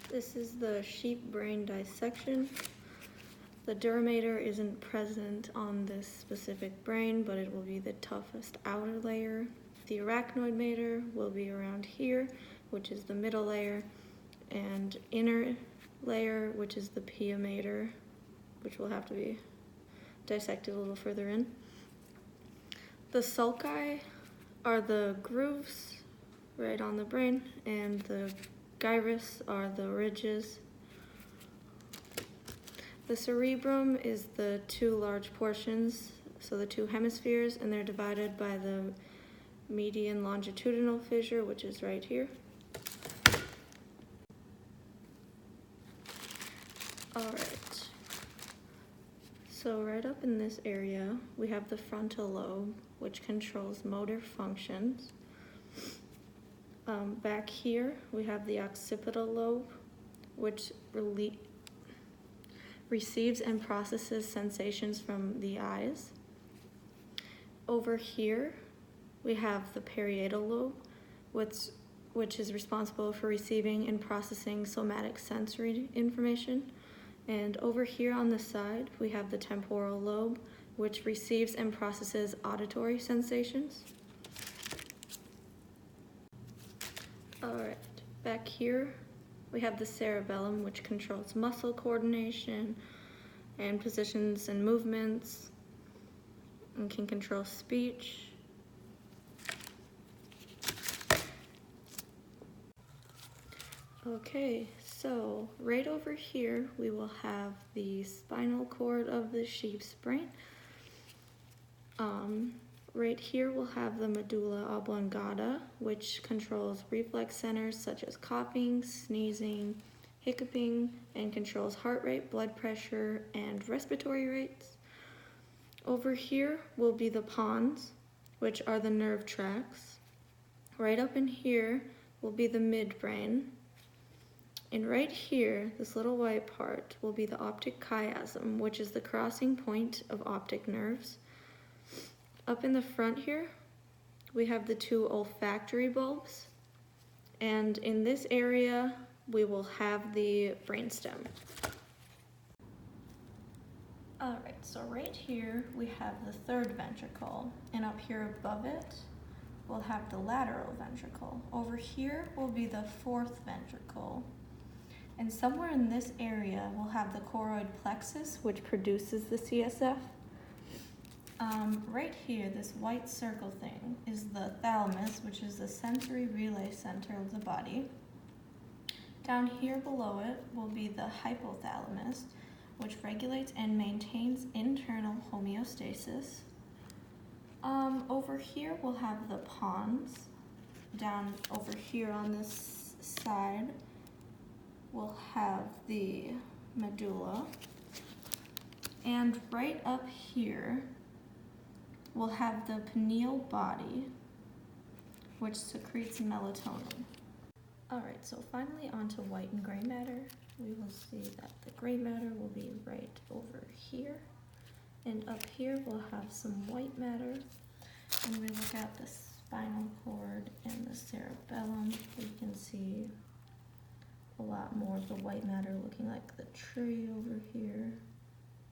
This is the sheep brain dissection. The duramater isn't present on this specific brain, but it will be the toughest outer layer. The arachnoid mater will be around here, which is the middle layer, and inner layer, which is the pia mater, which will have to be dissected a little further in. The sulci are the grooves right on the brain, and the gyrus are the ridges. The cerebrum is the two large portions, so the two hemispheres, and they're divided by the median longitudinal fissure, which is right here. Alright, so right up in this area, we have the frontal lobe, which controls motor functions. Back here, we have the occipital lobe, which receives and processes sensations from the eyes. Over here, we have the parietal lobe, which is responsible for receiving and processing somatic sensory information. And over here on the side, we have the temporal lobe, which receives and processes auditory sensations. Alright, back here, we have the cerebellum, which controls muscle coordination and positions and movements, and can control speech. Okay, so right over here we will have the spinal cord of the sheep's brain. Right here we'll have the medulla oblongata, which controls reflex centers such as coughing, sneezing, hiccuping, and controls heart rate, blood pressure, and respiratory rates. Over here will be the pons, which are the nerve tracts. Right up in here will be the midbrain. And right here, this little white part, will be the optic chiasm, which is the crossing point of optic nerves. Up in the front here, we have the two olfactory bulbs. And in this area, we will have the brainstem. Alright, so right here, we have the third ventricle. And up here above it, we'll have the lateral ventricle. Over here will be the fourth ventricle. And somewhere in this area, we'll have the choroid plexus, which produces the CSF. Right here, this white circle thing is the thalamus, which is the sensory relay center of the body. Down here below it will be the hypothalamus, which regulates and maintains internal homeostasis. Over here, we'll have the pons. Down over here on this side, we'll have the medulla, and right up here we'll have the pineal body, which secretes melatonin. Alright, so finally onto white and gray matter. We will see that the gray matter will be right over here, and up here we'll have some white matter. And we look at the spinal cord and the cerebellum, we can see a lot more of the white matter looking like the tree over here.